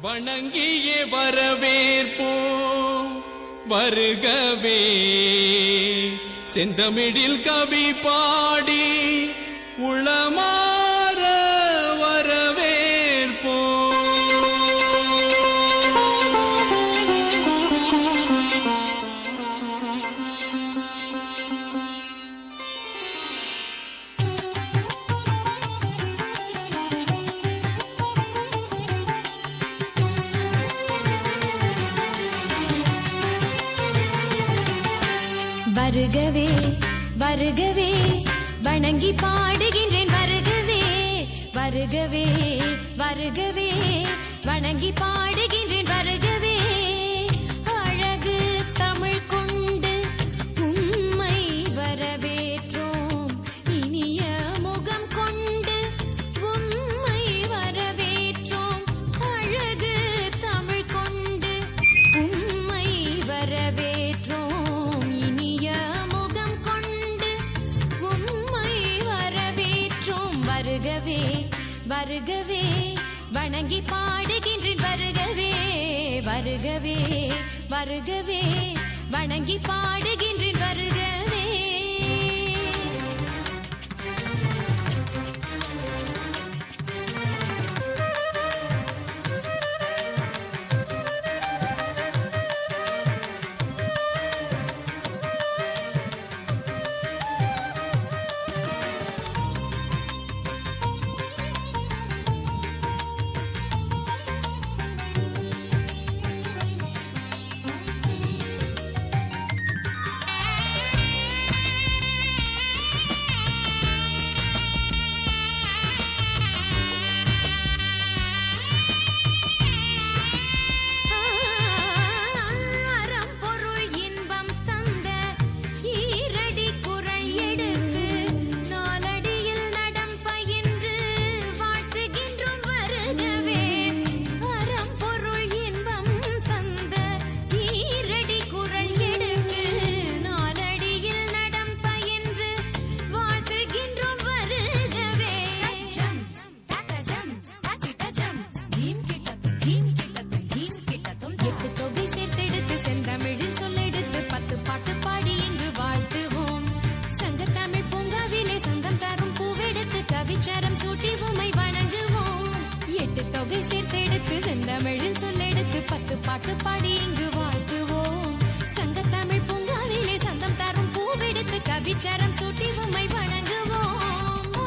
வணங்கியே வரவேற்போம் வருகவே செந்தமிழில் கவி பாடி உளமாற வரவேற்போம். வருகவே வருகவே வணங்கி பாடுகின்றேன் வருகவே வருகவே வருகவே வணங்கி பாடுகின்றேன் வருகவே அழகு தமிழ் கொண்டு உம்மை வரவேற்றோம் இனிய முகம் கொண்டு உம்மை வரவேற்றோம் அழகு தமிழ் கொண்டு உம்மை வரவேற்றோம் வருகவே வருகவே வணங்கி பாடுகின்றேன் வருகவே வருகவே வருகவே வணங்கி பாடுகின்றேன் வருகவே. தொகை சேர்த்தெடுத்து செந்தமிழில் சொல்லெடுத்து 10 பாட்டு பாடி இங்கு வாழ்த்துவோம் சங்கத்தமிழ் பூங்காவிலே சந்தம் தரும் பூவெடுத்து கவிச்சரம் சூட்டி உம்மை வணங்குவோம்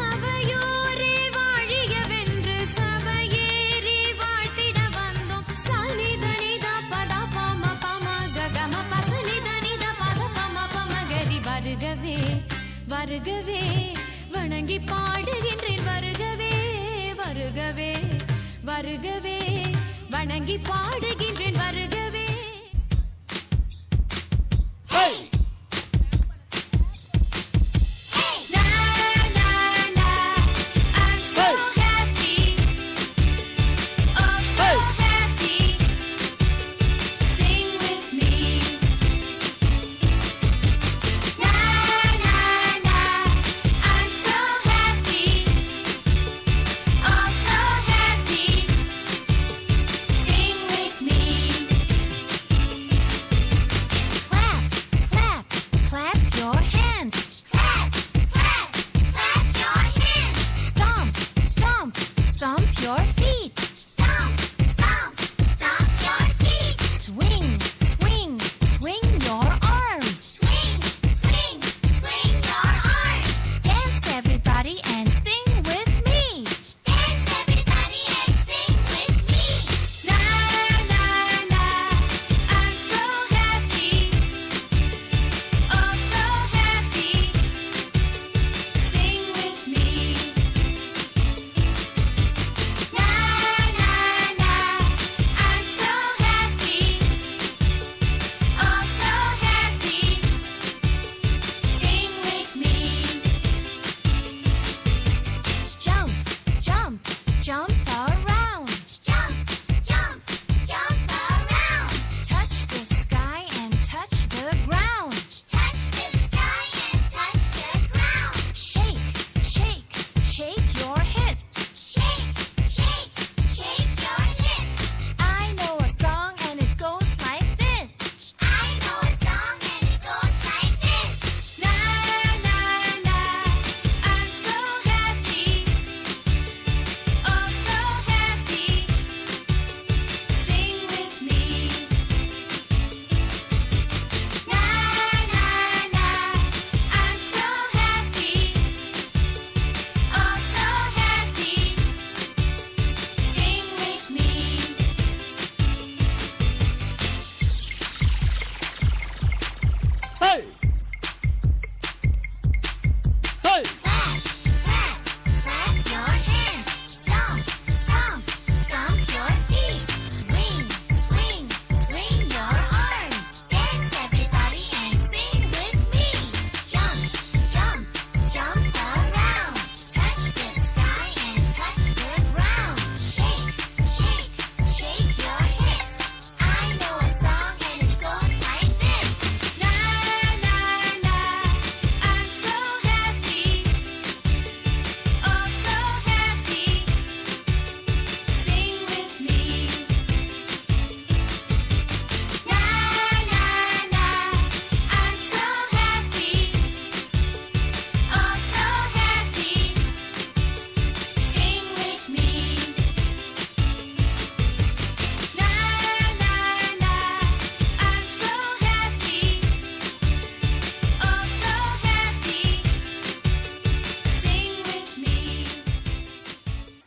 அவையோரே வாழியவென்று சபையேறி வாழ்த்திட வந்தோம் சானிதனிதா பதா பாம பம ககம பசனிதனிதா பத பம பமகரி வருகவே வருகவே வணங்கி பாடுகின்றேன் வருகவே வருகவே வருகவே வணங்கி பாடுகின்றேன் வருகவே.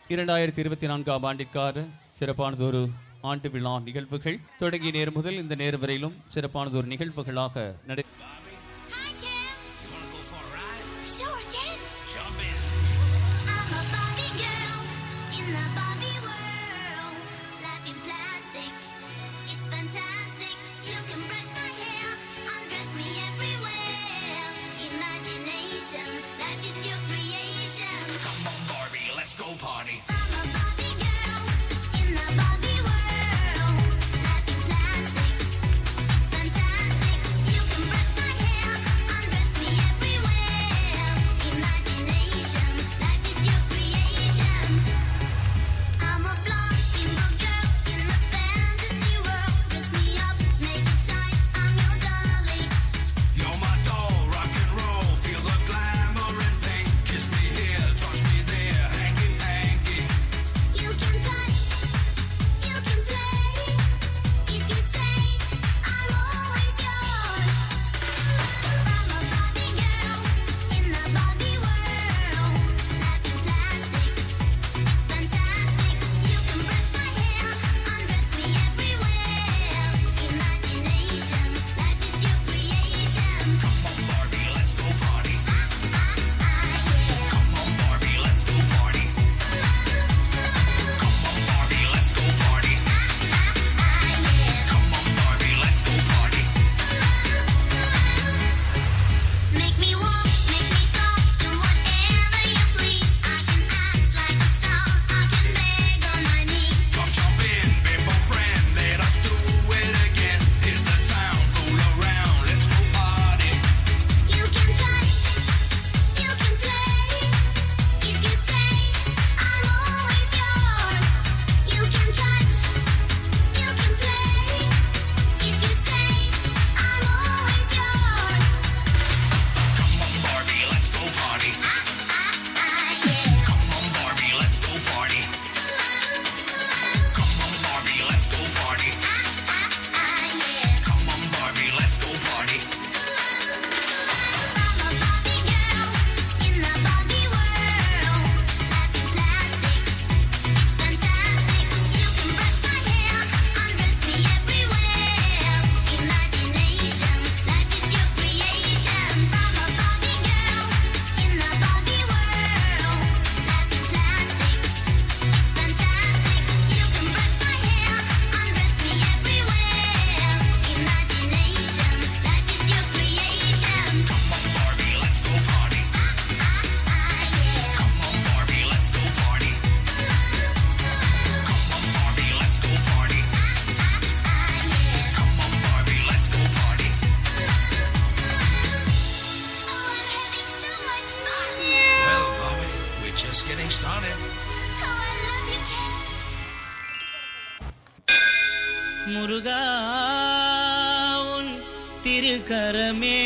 2024 ஆண்டிற்கான சிறப்பானதொரு ஆண்டு விழா நிகழ்வுகள் தொடங்கிய நேரம் முதல் இந்த நேரம் வரையிலும் சிறப்பானதொரு நிகழ்வுகளாக நடை Hi, Ken. You wanna go for a ride? Sure, Ken. Jump in. I'm a Barbie girl in the Barbie world. Life in plastic, it's fantastic. You can brush my hair, undress me everywhere. Imagination, life is your creation. Come on, Barbie, let's go party. I'm a Barbie girl in the Barbie world. Life in plastic, it's fantastic. You can brush my hair, undress me everywhere. Imagination, life is your creation. I'm a blonde girl in a fantasy world. Dress me up, make it tight. I'm your darling. You're my doll, rock and roll. Feel the glamour and pink. Kiss me here, touch me there. Hanky panky. You can touch, you can play. If you say I'm always yours. I'm a Barbie girl in the Barbie world. Life is plastic, it's fantastic. You can brush my hair, undress me everywhere. Imagination, life is your creation. Come on, Barbie, let's go party. Yeah. Come on, Barbie, let's go party. Come on, Barbie, let's go party. Come on, Barbie, let's go party. Make me walk, make me talk, do whatever you please. I can act like a star, I can beg on my knees. Come jump in, bimbo friend. Let us do it again. Hit the town, fool around. Let's go party. You can touch, you can play. If you say I'm always yours. You can touch, you can play. If you say I'm always yours. Come on, Barbie, let's go party. Yeah. Come on, Barbie, let's go party. Come on, Barbie, let's go party. Come on, Barbie, let's go party. I'm a Barbie girl in the Barbie world. Life is plastic, it's fantastic. You can brush my hair, undress me everywhere. Imagination, life is your creation. I'm a Barbie girl in the Barbie world. Life is plastic, it's fantastic. You can brush my hair, undress me everywhere. Imagination, life is your creation. Come on, Barbie, let's go party. Come on, Barbie, let's go party. Come on, Barbie, let's go party. Come on, Barbie, let's go party. Oh, I'm having so much fun. Well, Barbie, we're just getting started. Oh, I love you, Ken. முருகா உன் திருக்கரமே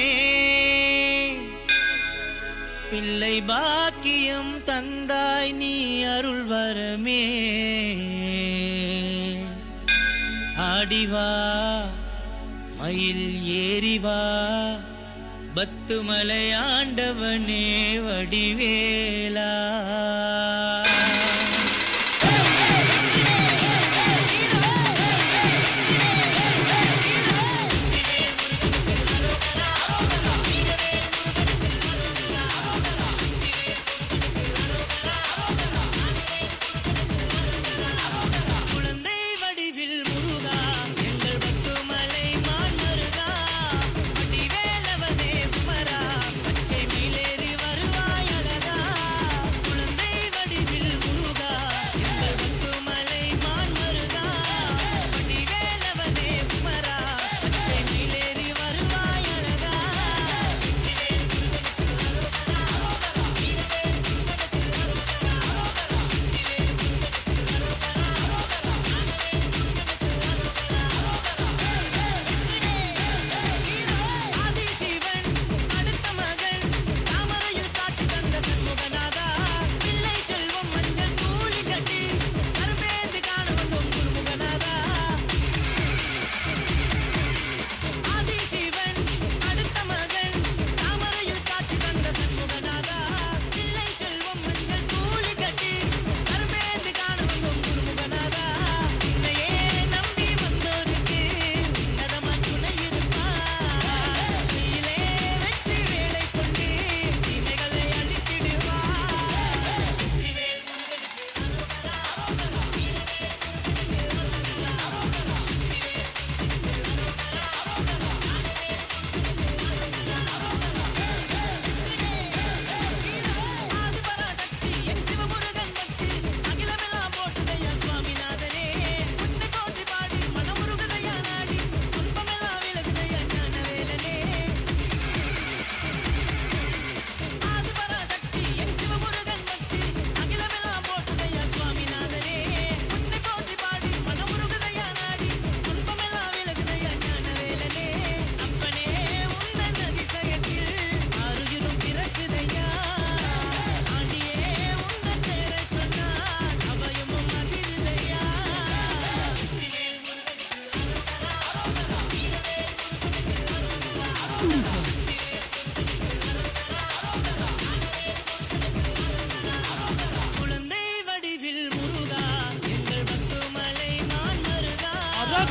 பிள்ளை பாக்கியம் தந்தாய் நீ அருள் வரமே ஆடிவா மயில் ஏறிவா பத்துமலை ஆண்டவனே வடிவேலா குழந்தை வடிவில் முருகா எங்கள் பத்துமலை மான் மருகா வடிவேலவனே குமரா பச்சை மேலேறி வருவாய் அழகா குழந்தை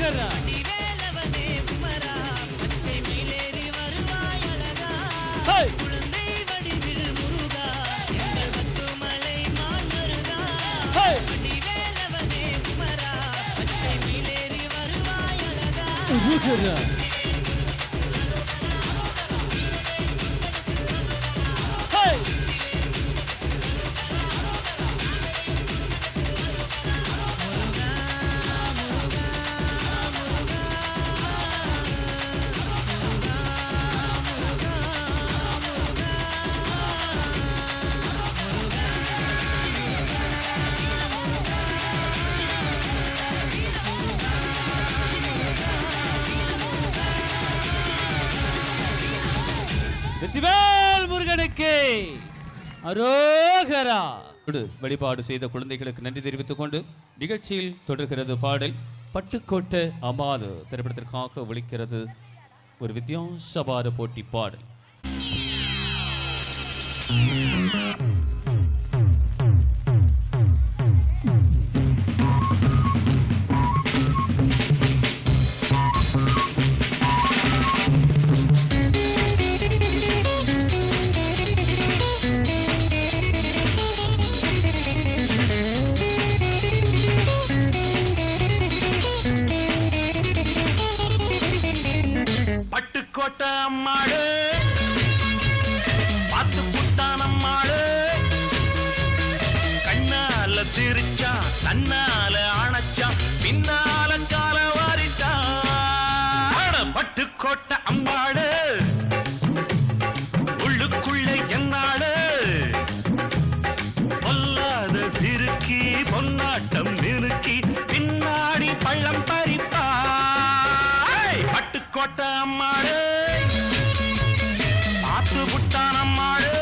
அரோகரா வடிவேலவனே குமரா பச்சை மயிலேறி வருவாய் அழகா ஹேய் குழந்தை வடிவில் முருகா எங்கள் பத்துமலை மான்மருகா ஹேய் வடிவேலவனே குமரா பச்சை மயிலேறி வருவாய் அழகா அரோகரா ஹேய் வெற்றிவேல் முருகனுக்கு அரோகரா. வழிபாடு செய்த குழந்தைகளுக்கு நன்றி தெரிவித்துக் கொண்டு நிகழ்ச்சியில் தொடர்கிறது பாடல். பட்டுக்கோட்டை அம்மாளு திரைப்படத்திற்காக ஒலிக்கிறது ஒரு வித்தியாசமான போட்டி பாடல். பட்டுக்கோட்டை அம்மாளு பார்த்து புட்டான் அம்மாளு கண்ணால சிரிச்சா தன்னால அணைச்சா பின்னால கால வாரிட்டா பட்டுக்கோட்டை அம்மாளு உள்ளுக்குள்ளே என்னாடு பொல்லாத சிறுக்கி பொன்னாட்டம் நிறுக்கி பின்னாடி பள்ளம் பறிப்பா பட்டுக்கோட்டை அம்மாளு பார்த்து புட்டான் அம்மாளு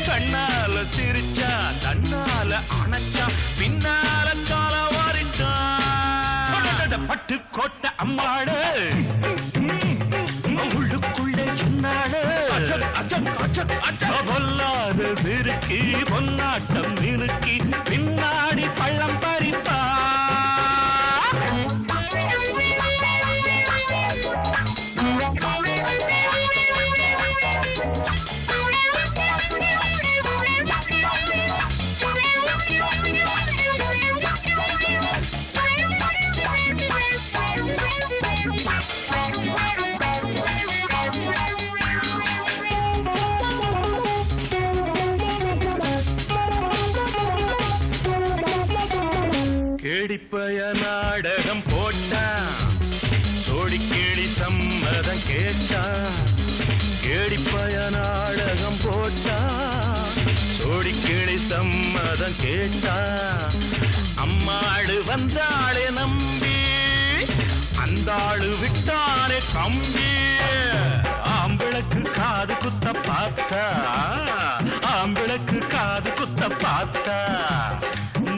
கண்ணால சிரிச்சா தன்னால அணைச்சா பின்னால கால வாரிட்டா பட்டுக்கோட்டை அம்மாளு உள்ளுக்குள்ளே சொன்னாடு பொல்லாத சிறுக்கி பொன்னாட்டம் நிறுக்கி பின்னாடி பள்ளம் பறிப்பா கேடிப்பய நாடகம் போட்டான் சோடி கேடி சம்மதம் கேட்டான் கேடிப்பய நாடகம் போட்டான் சோடி கேடி சம்மதம் கேட்டான் அம்மாடு வந்தாளே நம்பி அந்த ஆளு விட்டானே கம்பி ஆம்பிளக்கு காது குத்த பார்த்தா ஆம்பிளக்கு காது குத்த பார்த்தா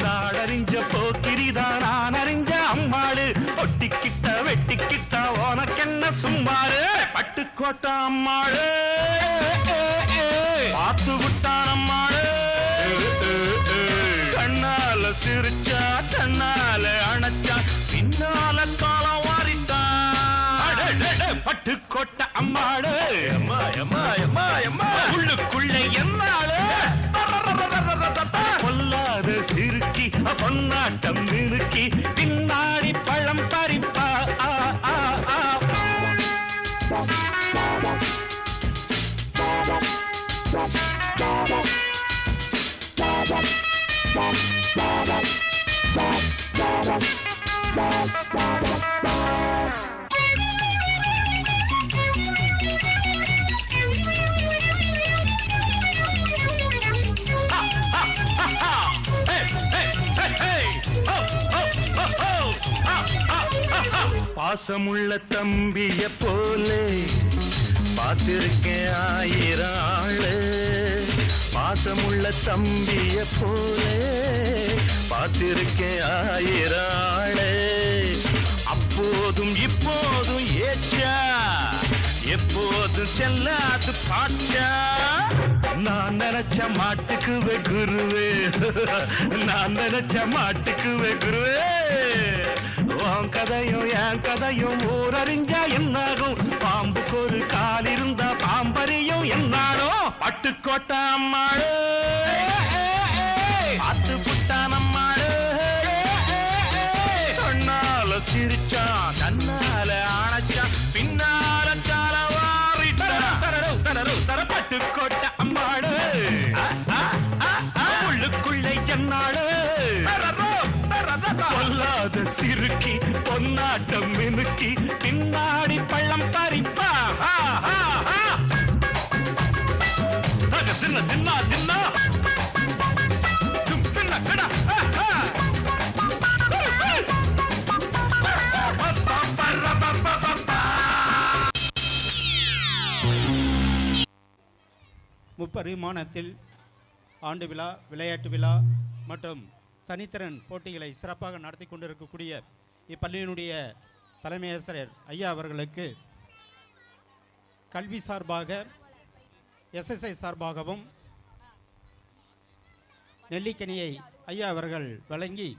நாடறிஞ்ச போக்கிரிதான் நான் அறிஞ்ச அம்மாளு ஒட்டிக்கிட்ட வெட்டிக்கிட்ட உனக்கென்ன சும்மாரு பட்டுக்கோட்டை அம்மாளு பார்த்து விட்டான் அம்மாளு கண்ணால சிரிச்சா தன்னால அணைச்சா பின்னால காலம் வாரித்தான் பட்டுக்கோட்டை அம்மாளு அம்மா அம்மா அம்மா அம்மா உள்ளுக்குள்ளே என்னாளு பொல்லாத சிறுக்கி பொன்னாட்டம் நிறுக்கி பின்னாடி பழம் பறிப்பா பாசமுள்ள தம்பிய போலே பார்த்திருக்கேன் ஆயிரம் ஆளு பாசமுள்ள தம்பிய போலே பார்த்திருக்கேன் ஆயிரம் ஆளு அப்போதும் இப்போதும் ஏச்சா எப்போதும் செல்லாது பாச்சா நான் நினைச்ச மாட்டுக்குவே குருவே நான் நினைச்ச மாட்டுக்குவே குருவே உன் கதையும் என் கதையும் ஊரறிஞ்சா என்னாகும் பாம்புக்கு ஒரு கால் இருந்தா பாம்பறியும் என்னானோ பட்டுக்கோட்டை அம்மாடு பார்த்து புட்டான் அம்மாடு கண்ணால சிரிச்சான் தன்னால ஆனச்சான் பின்னால சால வாரி தர பட்டுக்கோட்டை அம்மாடு உள்ளுக்குள்ளே என்னாடு பொல்லாத சிறுக்கி பொன்னாட்டம் மினுக்கி பின்னாடி பள்ளம் பறிப்பா தின்ன தின்னா தின்னா தின்ன கடா முப்பரிமாணத்தில் ஆண்டு விழா, விளையாட்டு விழா மற்றும் தனித்திறன் போட்டிகளை சிறப்பாக நடத்தி கொண்டிருக்கக்கூடிய இப்பள்ளியினுடைய தலைமை ஆசிரியர் ஐயா அவர்களுக்கு கல்வி சார்பாக எஸ்எஸ்ஐ சார்பாகவும் நெல்லிக்கனியை ஐயா அவர்கள் வழங்கி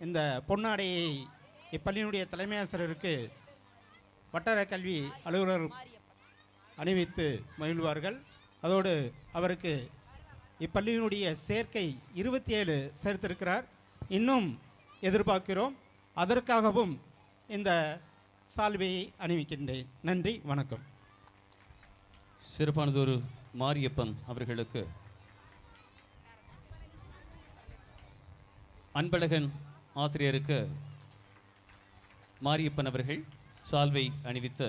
இந்த பொன்னாடையை இப்பள்ளியினுடைய தலைமை ஆசிரியருக்கு வட்டார கல்வி அலுவலர் அணிவித்து மகிழ்வார்கள். அதோடு அவருக்கு இப்பள்ளியினுடைய சேர்க்கை 27 சேர்த்திருக்கிறார். இன்னும் எதிர்பார்க்கிறோம். அதற்காகவும் இந்த சால்வையை அணிவிக்கின்றேன். நன்றி, வணக்கம். சிறப்பானதொரு மாரியப்பன் அவர்களுக்கு அன்பழகன் ஆசிரியருக்கு மாரியப்பன் அவர்கள் சால்வை அணிவித்து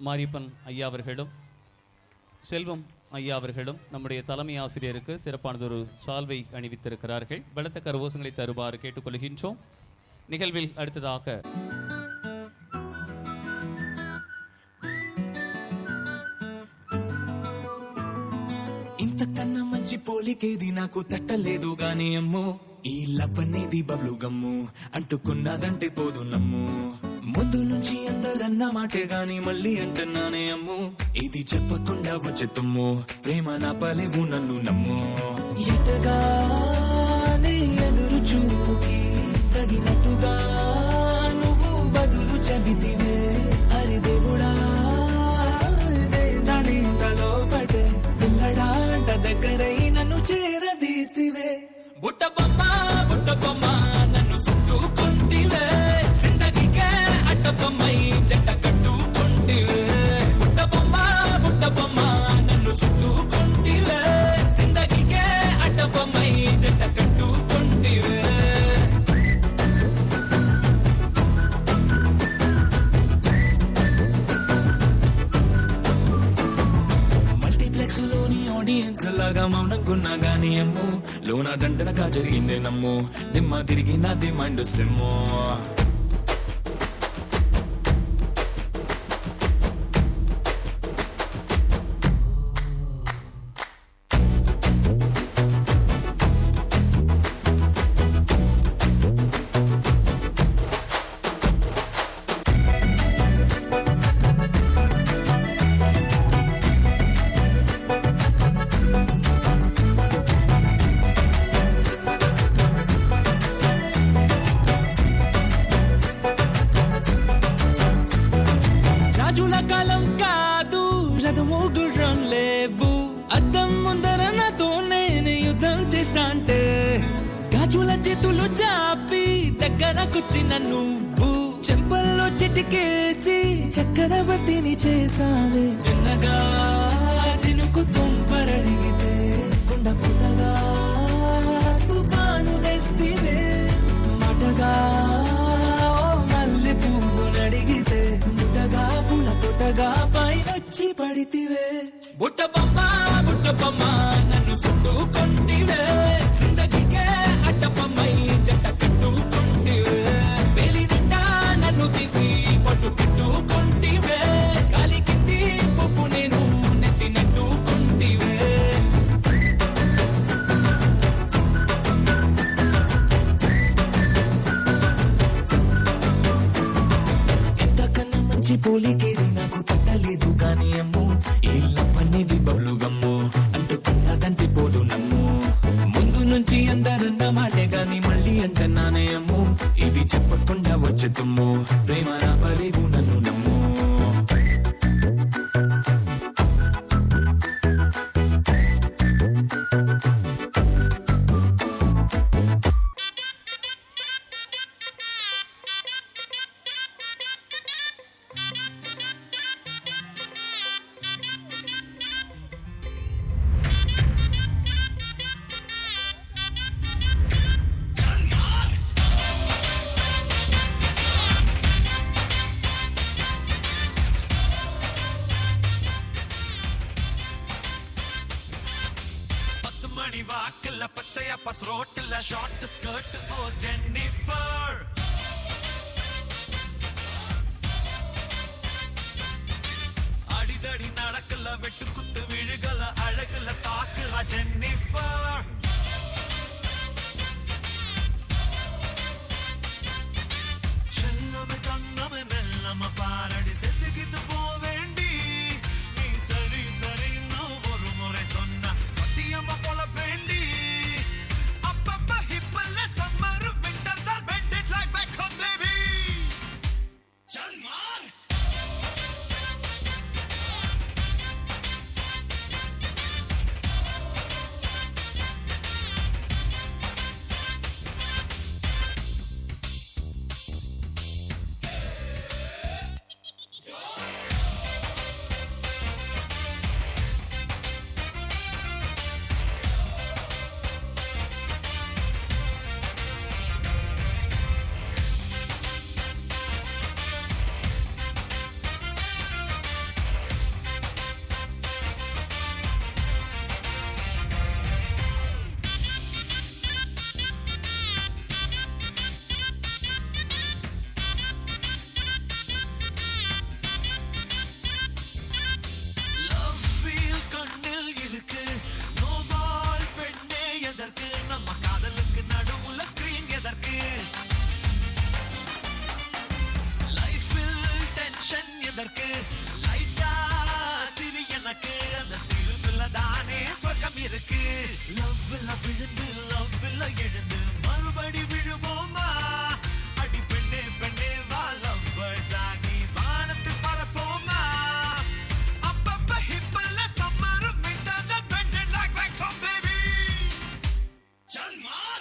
மாரியப்பன் ஐயா அவர்களும் செல்வம் ஐயா அவர்களும் நம்முடைய தலைமை ஆசிரியருக்கு சிறப்பானதொரு சால்வை அணிவித்திருக்கிறார்கள். பலத்த கரகோஷங்களை தருமாறு கேட்டுக்கொள்கின்றோம். நிகழ்வில் அடுத்ததாக ఇంతకన్నా మంచి పోలికేది నాకు తట్టలేదు గాని అమ్మో ఈ లవ్ అనేది బబ్లు గమ్ము అంటుకున్నదంటే పోదు నమ్ము ముందు నుంచి అందరన్న మాటే గాని మళ్ళీ అంటున్నానే అమ్ము ఇది చెప్పకుండా వచ్చే తుమ్ము ప్రేమ నా పలేవు నన్ను నమ్ము ఎటగానే ఎదురు చూపుకి తగినట్టుగా నువ్వు బదులు చెబితివే హరి దేవుడా దానింతలో పడే పిల్లడాంట దగ్గరై నన్ను చేరదీస్తివే బుట్ట బొమ్మ నన్ను చుట్టుకుంటివే జిందగీకే అట్ట బొమ్మై జంట కట్టుకుంటివే బుట్ట బొమ్మ నన్ను చుట్టుకుంటివే జిందగీకే అట్ట బొమ్మై జంట కట్టుకుంటివే మల్టీప్లెక్స్ లోని ఆడియన్స్ లాగా మౌనంకున్నా గానీ అమ్ము లోన దండనగా జరిగిందే నమ్ము దిమ్మ తిరిగి నాది మైండ్ సిమ్ము రాజుల కాలం కాదు రథము గుర్రం లేవు అద్దం ముందర నాతో నేను యుద్ధం చేస్తా అంటే గాజుల చేతులు చాపి దగ్గరకొచ్చిన నువ్వు చెంపల్లో చిటికేసి చక్రవర్తిని చేసావే చిన్నగా చినుకు తుంపరడిగితే కొండ పుట్టగా తుఫాను తెస్తివే మాటగా మల్లె పువ్వు నడిగితే ముట్టగా పూల తోటగా పైనొచ్చి పడితివే బుట్ట బొమ్మ నన్ను చుట్టుకుంటివే జిందగీకే అట్ట బొమ్మై జంట కట్టుకుంటివే వేలి నిండా నన్ను తీసి పట్టు పెట్టుకుంటివే కాలి కింది పువ్వు నేను నెత్తినట్టుకుంటివే ఎంతకన్నా మంచి పోలికేది నాకు తట్టలేదు కానీ అమ్ము ఈ లవ్ అనేది బబ్లు గమ్ము అంటుకున్నదంటే పో నుంచి అందరన్న మాటే గాని మళ్ళీ అంటున్నానే అమ్మో ఇది చెప్పకుండా వచ్చే తుమ్ము ప్రేమ రాపలేవు నన్ను నమ్ము மணி வாக்குல பச்சையா பஸ் ரோட்டுல ஷார்ட் ஸ்கர்ட் ஓ ஜென்னிஃபர் அடிதடி நடக்கல வெட்டு குத்து விழுகல அழகுல தாக்குல ஜென்னிஃபர் செல்லமே தங்கமே மெல்லம பாரடி செத்துக்கிட்டு போவேண்டி நீ சரி சரின்னு ஒரு முறை சொன்ன சத்தியமா போல வேண்டி அப்பப்ப ஹிப்பல்ல சம்மர் விண்டர் தான் பெண்டட் லைக் பேக் ஹோம் பேபி चल मार லவ் ஃபீல் கண்ணில் இருக்கு நோபால் பெண்ணே எதற்கு நம்ம காதலுக்கு நடுவுல ஸ்கிரீன் எதற்கு லைஃபில் டென்ஷன் எதற்கு லைட்டா சிரி எனக்கு அந்த சிறுதுல தானே சொர்க்கம் இருக்கு லவ்ல விழுந்து லவ்ல எழுந்து மறுபடி விழுவோமா அடி பெண்ணே பெண்ணே வா லவ்வர்ஸ் ஆகி வானத்தில் பறப்போமா அப்பப்ப ஹிப்பல்ல சம்மர் விண்டர் தான் பெண்டட் லைக் பேக் ஹோம் பேபி चल मार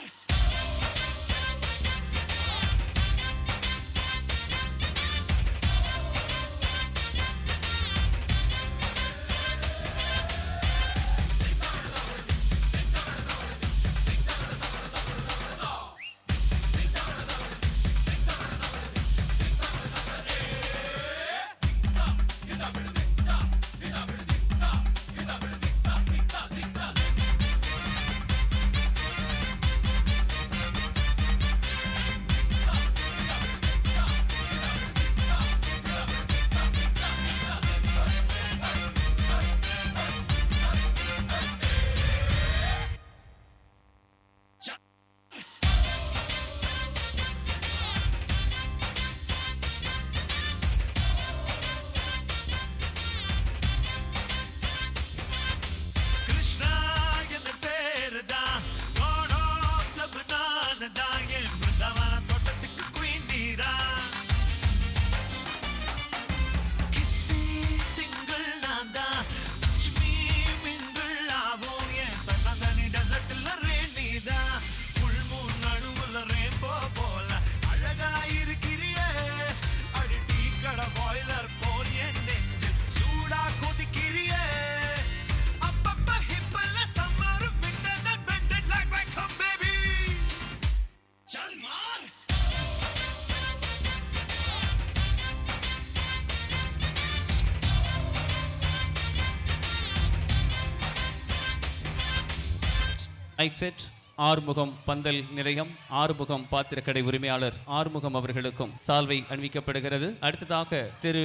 கிருஷ்ணா என்ன பேருதா God of Lebanon தான் என் பிருந்தாவன தோட்டத்துக்கு குயின் நீரா Kiss me single நான் தான் Touch me mingle ஆவோம் என் தன்னந்தனி டெசர்ட்ல ரெயின் நீதான் full moon நடுவுல ரெயின்போ போல அழகா இருக்கிறியே அடி டீ கடை பாய்லர் போல் என் நெஞ்சு சூடா கொதிக்கிறியே அப்பப்ப ஹிப்பல்ல சம்மர் விண்டர் தான் பெண்டட் லைக் பேக் ஹோம் பேபி चल मार மைக் செட் ஆறுமுகம் பந்தல் நிலையம் ஆறுமுகம் பாத்திரக்கடை உரிமையாளர் ஆறுமுகம் அவர்களுக்கும் சால்வை அணிவிக்கப்படுகிறது. அடுத்ததாக திரு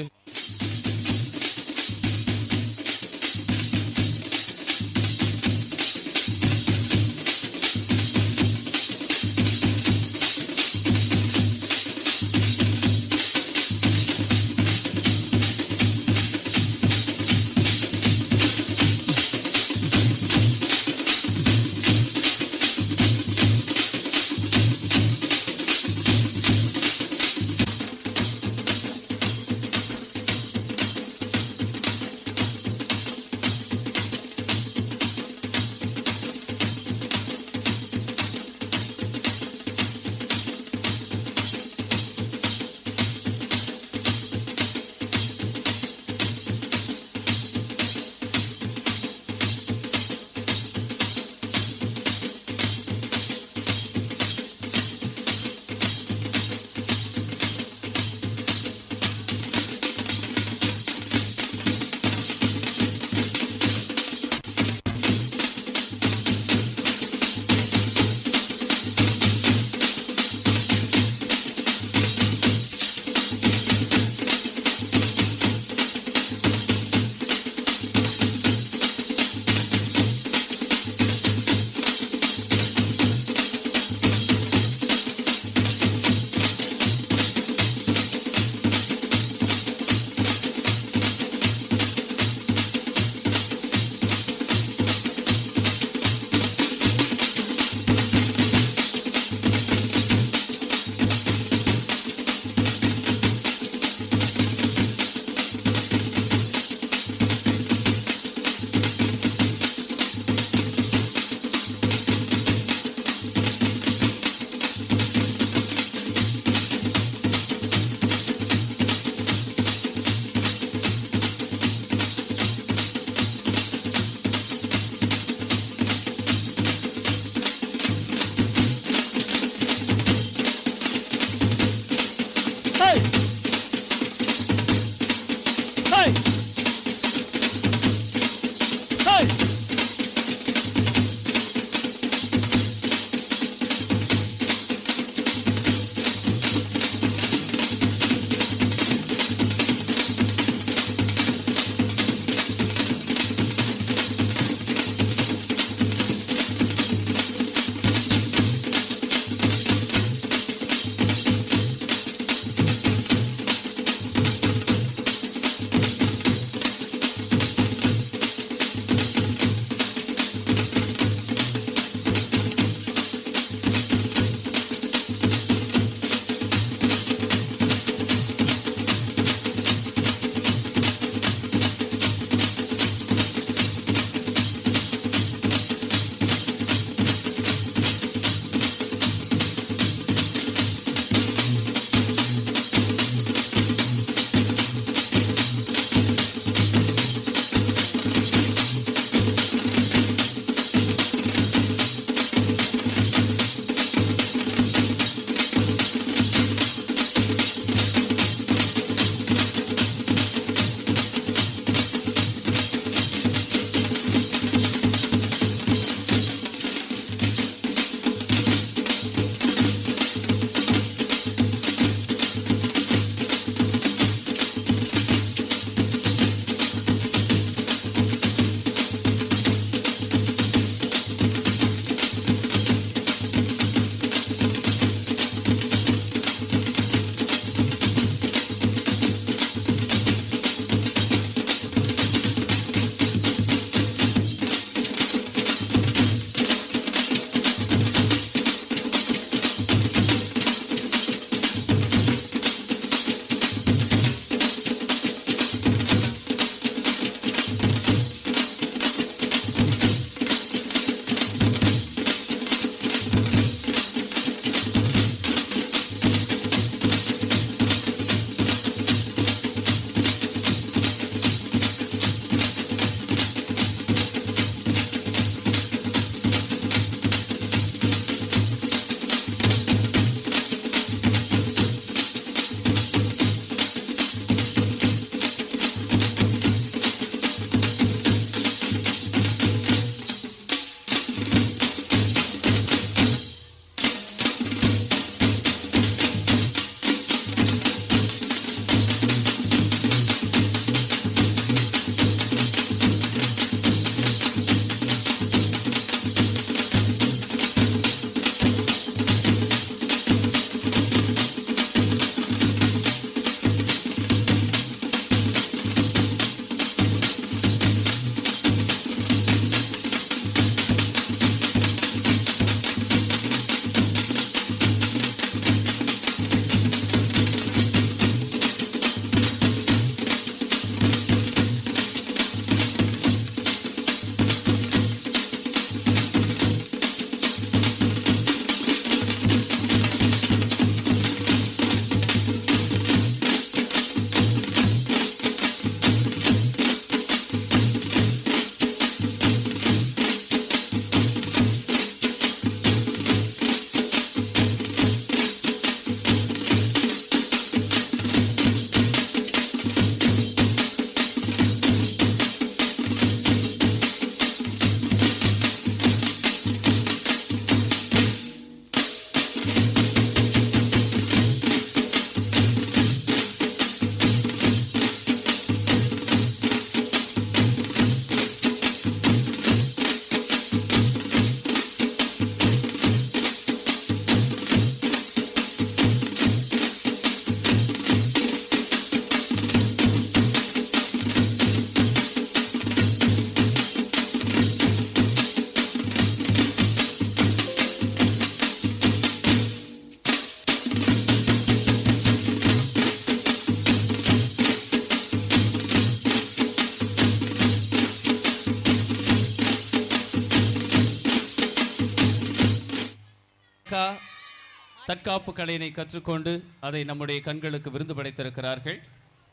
தற்காப்பு கலையினை கற்றுக்கொண்டு அதை நம்முடைய கண்களுக்கு விருந்து படைத்திருக்கிறார்கள்.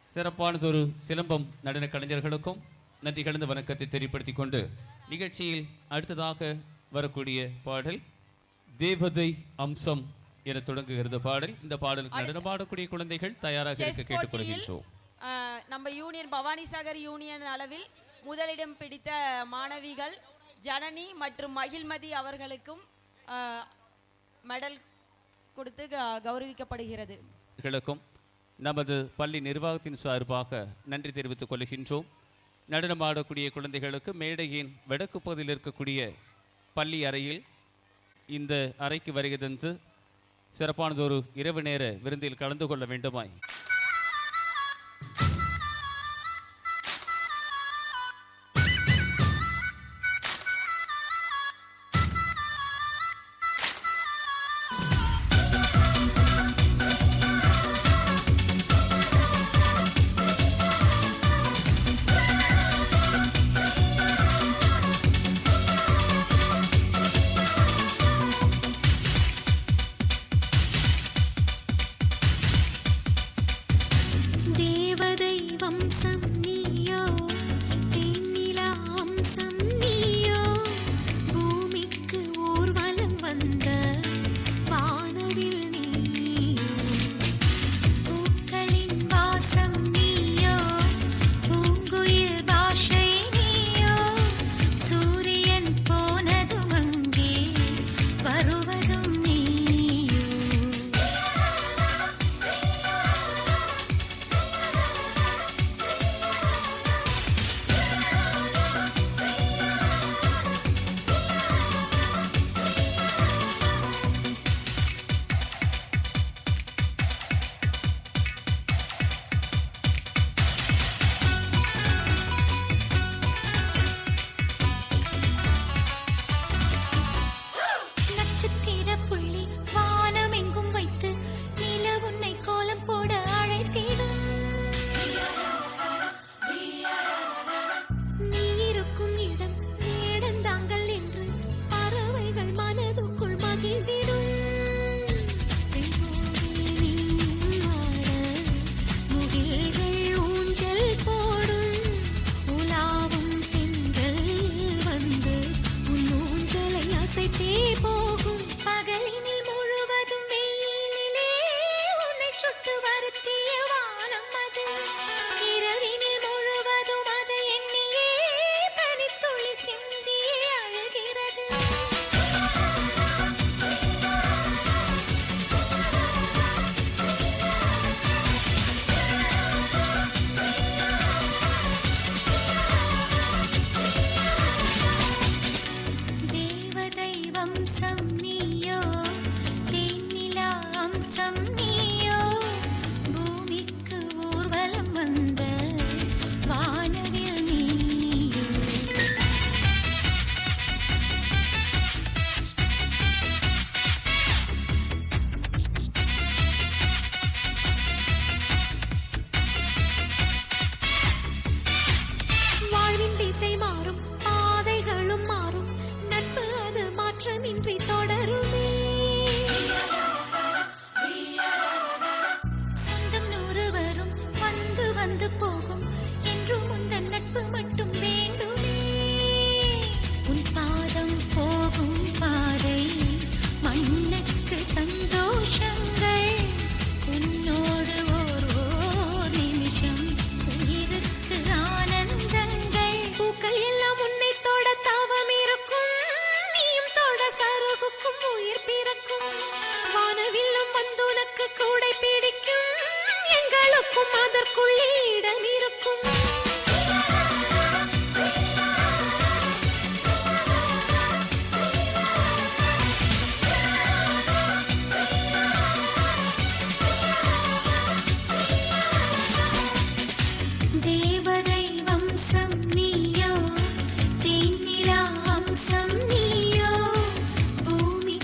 சிறப்பானதொரு சிலம்பம் நடன கலைஞர்களுக்கும் நன்றி கலந்த வணக்கத்தை தெரியப்படுத்திக் கொண்டு நிகழ்ச்சியில் அடுத்ததாக வரக்கூடிய பாடல் தேவதை அம்சம் என தொடங்குகிறது பாடல். இந்த பாடலுக்கு நடனமாடக்கூடிய குழந்தைகள் தயாராக இருக்க கேட்டுக்கொள்கின்றோம். நம்ம யூனியன் பவானிசாகர் யூனியன் அளவில் முதலிடம் பிடித்த மாணவிகள் ஜனனி மற்றும் மகிழ்மதி அவர்களுக்கும் மெடல் கொடுத்து கௌரவிக்கப்படுகிறது. நமது பள்ளி நிர்வாகத்தின் சார்பாக நன்றி தெரிவித்துக் கொள்கின்றோம். நடனமாடக்கூடிய குழந்தைகளுக்கு மேடையின் வடக்கு பகுதியில் இருக்கக்கூடிய பள்ளி அறையில் இந்த அறைக்கு வருகை தந்து சிறப்பானதொரு இரவு நேர விருந்தில் கலந்து கொள்ள வேண்டுமாய் பூமி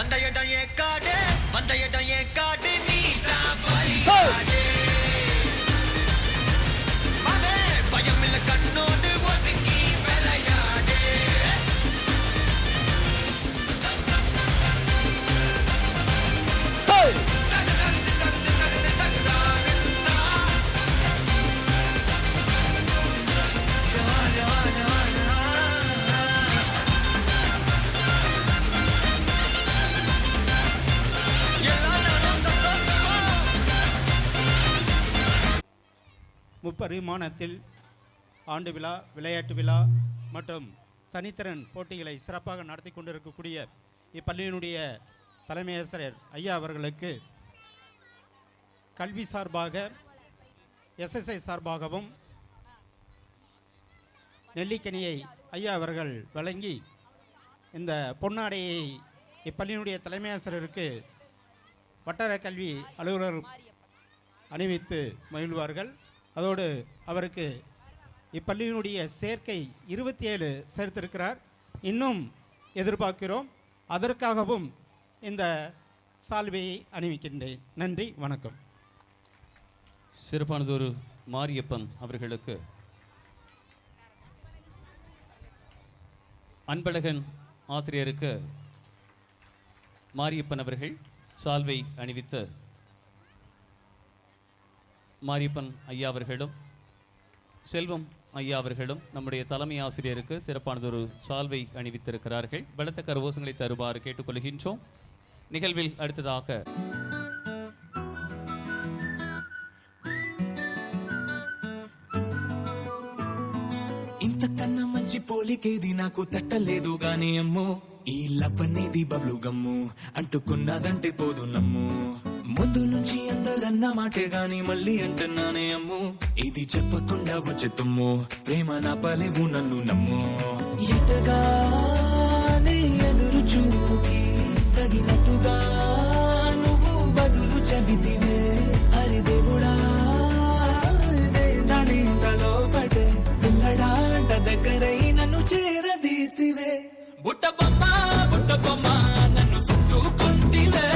வந்த இடம் ஏன் காடு வந்த இடம் ஏன் காடு நீ தான் பலியாடு மாமே பயம் இல்ல கண்ணோடு ஒதுங்கி விளையாடு முப்பரிமாணத்தில் ஆண்டு விழா, விளையாட்டு விழா மற்றும் தனித்திறன் போட்டிகளை சிறப்பாக நடத்தி கொண்டிருக்கக்கூடிய இப்பள்ளியினுடைய தலைமை ஆசிரியர் ஐயா அவர்களுக்கு கல்வி சார்பாக எஸ்எஸ்ஐ சார்பாகவும் நெல்லிக்கனியை ஐயா அவர்கள் வழங்கி இந்த பொன்னாடையை இப்பள்ளியினுடைய தலைமை ஆசிரியருக்கு வட்டார கல்வி அலுவலர் அணிவித்து மகிழ்வார்கள். அதோடு அவருக்கு இப்பள்ளியினுடைய சேர்க்கை 27 சேர்த்திருக்கிறார். இன்னும் எதிர்பார்க்கிறோம். அதற்காகவும் இந்த சால்வையை அணிவிக்கின்றேன். நன்றி, வணக்கம். சிறப்பானதொரு மாரியப்பன் அவர்களுக்கு அன்பழகன் ஆசிரியருக்கு மாரியப்பன் அவர்கள் சால்வை அணிவித்து மாரியப்பன் ஐயா அவர்களும் செல்வம் ஐயா அவர்களும் நம்முடைய தலைமை ஆசிரியருக்கு சிறப்பானதொரு சால்வை அணிவித்திருக்கிறார்கள். பலத்த கரகோஷங்களை தருமாறு கேட்டுக்கொள்கின்றோம். நிகழ்வில் அடுத்ததாக ఇంతకన్నా మంచి పోలికేది నాకు తట్టలేదు గాని అమ్మో ఈ లవ్ అనేది బబ్లు గమ్ము అంటుకున్నదంటే పోదు నమ్ము ముందు నుంచి అందరన్న మాటే గాని మళ్ళీ అంటున్నానే అమ్ము ఇది చెప్పకుండా వచ్చే తుమ్ము ప్రేమ నా పలేవు నన్ను నమ్ము ఎటగానే ఎదురు చూపుకి తగినట్టుగా నువ్వు బదులు చెబితివే హరి దేవుడా దానింతలో పడే పిల్లడాంట దగ్గరై నన్ను చేరదీస్తివే బుట్ట బొమ్మ నన్ను చుట్టుకుంటివే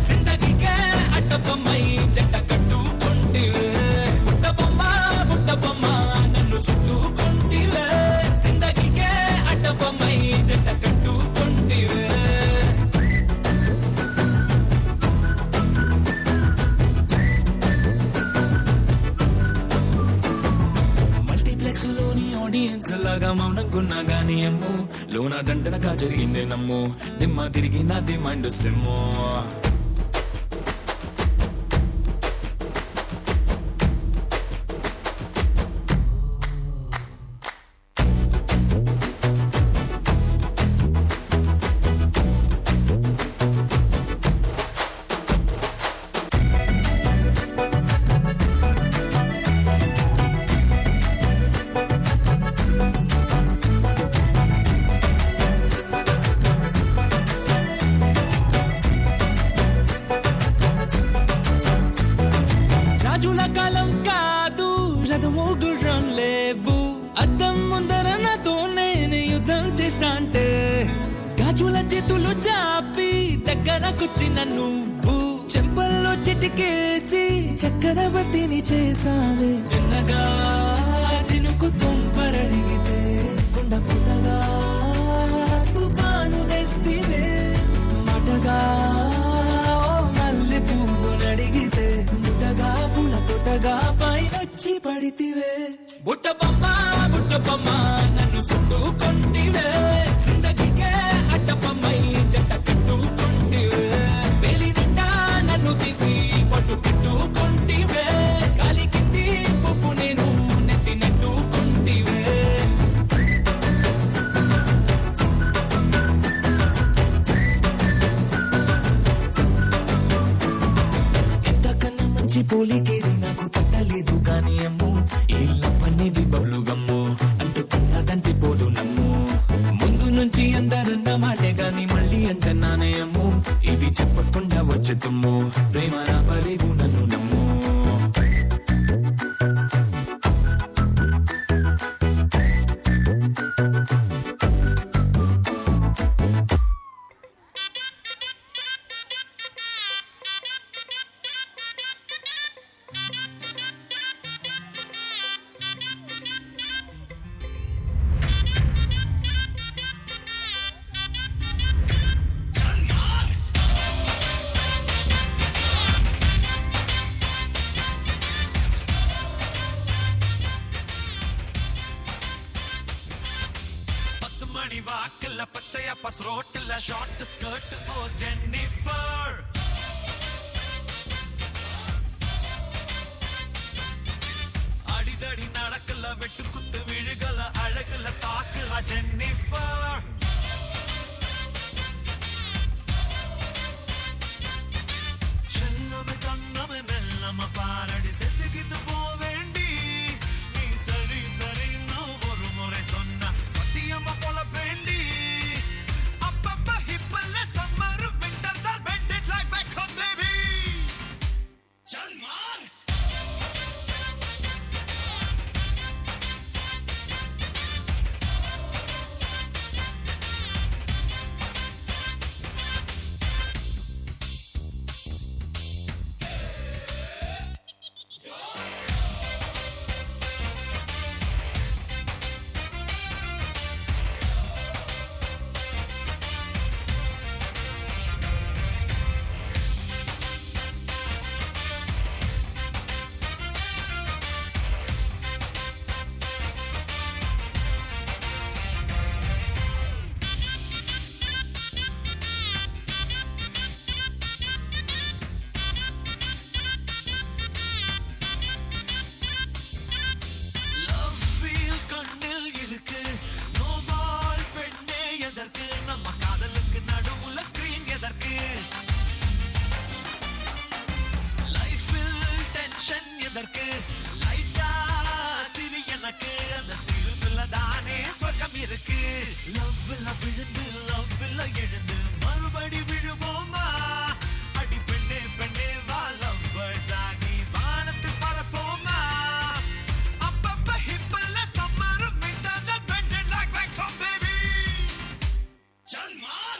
జిందగీకే అడ్డ బొమ్మై జంట కట్టుకుంటివే బుట్ట బొమ్మ నన్ను చుట్టుకుంటివే జిందగీకే అడ్డ బొమ్మై జంట కట్టుకుంటివే మల్టీప్లెక్స్ లోని ఆడియన్స్ లాగా మౌనంకున్నా గానీ అమ్ము లోన దండనగా జరిగిందే నమ్ము దిమ్మ తిరిగి నాది మైండ్ సిమ్ము రాజుల కాలం కాదు రథము గుర్రం లేవు అద్దం ముందర నాతో నేను యుద్ధం చేస్తా అంటే గాజుల చేతులు చాపి దగ్గరకొచ్చిన నువ్వు చెంపల్లో చిటికేసి చక్రవర్తిని చేసావే చిన్నగా చినుకు తుంపరడిగితే కుండ పుట్టగా తుఫాను తెస్తివే మాటగా మల్లె పువ్వు నడిగితే ముద్దగా పూల తోటగా పైనొచ్చి పడితివే బుట్ట బొమ్మ నన్ను చుట్టుకుంటివే జిందగీకే అడ్డ బొమ్మై జంట కట్టుకుంటివే వేలి నిండా నన్ను తీసి పట్టు పెట్టుకుంటివే గాలి కింది పువ్వు నేను నెత్తినట్టుకుంటివే ఎంతకన్నా మంచి పోలికేది నాకు తట్టలేదు గాని అమ్ము ఈ లవ్ అనేది బబ్లు గమ్ము అంటుకున్నదంటే పోదు నమ్ము ముందు నుంచి అందరన్న మాటే గాని మళ్ళీ అంటున్నానే అమ్ము ఇది చెప్పకుండా వచ్చే తుమ్ము ప్రేమ నా పలేవు నన్ను నమ్ము நடுவுல ஷார்ட் ஸ்கர்ட் ஓ ஜென்னிஃபர் அடிதடி நடக்கல வெட்டு குத்து விழுகல அழகுல தாக்குற ஜென்னிஃபர் செல்லமே கண்ணமே மெல்லம பாரடி செத்துக்கிட்டு போவேண்டி நீ சரி சரின்னு ஒரு முறை சொன்ன சத்தியமா போல வேண்டி அப்பப்ப ஹிப்பல்ல சம்மர் விண்டர் தான் பெண்டட் லைக் பேக் ஹோம் பேபி चल मार லவ் ஃபீல் கண்ணில் இருக்கு நோபால் பெண்ணே எதற்கு நம்ம காதலுக்கு நடுவுல ஸ்கிரீன் எதற்கு லைஃபில் டென்ஷன் எதற்கு லைட்டா சிரி எனக்கு அந்த சிரிப்புல தானே சொர்க்கம் இருக்கு லவ்ல விழுந்து லவ்ல எழுந்து மறுபடி விழுவோமா அடி பெண்ணே பெண்ணே வா லவ்வர்ஸ் ஆகி வானத்தில் பறப்போமா அப்பப்ப ஹிப்பல்ல சம்மர் விண்டர் தான் பெண்டட் லைக் பேக் ஹோம் பேபி चल मार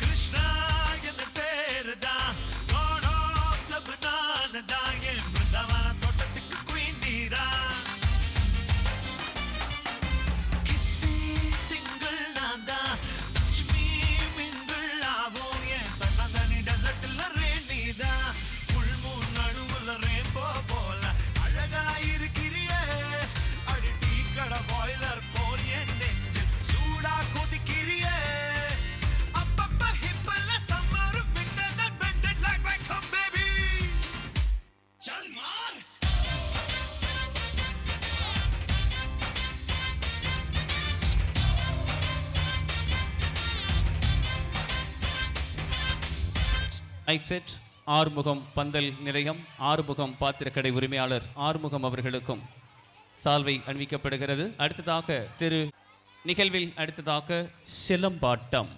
கிருஷ்ணா என்ன பேருதா God of Lebanon தான் என் பிருந்தாவன தோட்டத்துக்கு குயின் நீரா Kiss me single நான் தான் Touch me mingle ஆவோம் என் தன்னந்தனி டெசர்ட்ல ரெயின் நீதான் full moon நடுவுல ரெயின்போ போல அழகா இருக்கிறியே அடி டீ கடை பாய்லர் போல் என் நெஞ்சு சூடா கொதிக்கிறியே அப்பப்ப ஹிப்பல்ல சம்மர் விண்டர் தான் பெண்டட் லைக் பேக் ஹோம் பேபி चल मार மைக் செட் ஆறுமுகம் பந்தல் நிலையம் ஆறுமுகம் பாத்திரக்கடை உரிமையாளர் ஆறுமுகம் அவர்களுக்கும் சால்வை அணிவிக்கப்படுகிறது. அடுத்ததாக நிகழ்வில் அடுத்ததாக சிலம்பாட்டம்.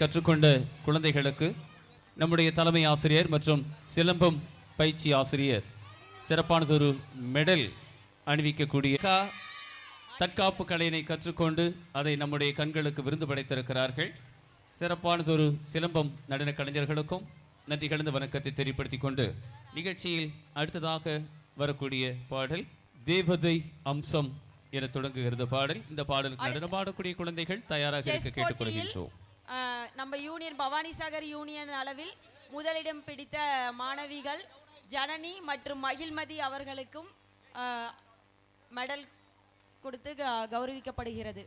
கற்றுக்கொண்ட குழந்தைகளுக்கு நம்முடைய தலைமை ஆசிரியர் மற்றும் சிலம்பம் பயிற்சி ஆசிரியர் சிறப்பானதொரு மெடல் அணிவிக்கக்கூடிய தற்காப்பு கலையினை கற்றுக்கொண்டு அதை நம்முடைய கண்களுக்கு விருந்து படைத்திருக்கிறார்கள். சிறப்பானதொரு சிலம்பம் நடன கலைஞர்களுக்கும் நன்றி கலந்த வணக்கத்தை தெரியப்படுத்திக் கொண்டு நிகழ்ச்சியில் அடுத்ததாக வரக்கூடிய பாடல் தேவதை அம்சம் என தொடங்குகிறது பாடல். இந்த பாடலுக்கு நடனம் ஆடக்கூடிய குழந்தைகள் தயாராக இருக்க கேட்டுக்கொள்கின்றோம். நம்ம யூனியன் பவானிசாகர் யூனியன் அளவில் முதலிடம் பிடித்த மாணவிகள் ஜனனி மற்றும் மகிழ்மதி அவர்களுக்கும் மெடல் கொடுத்து கௌரவிக்கப்படுகிறது.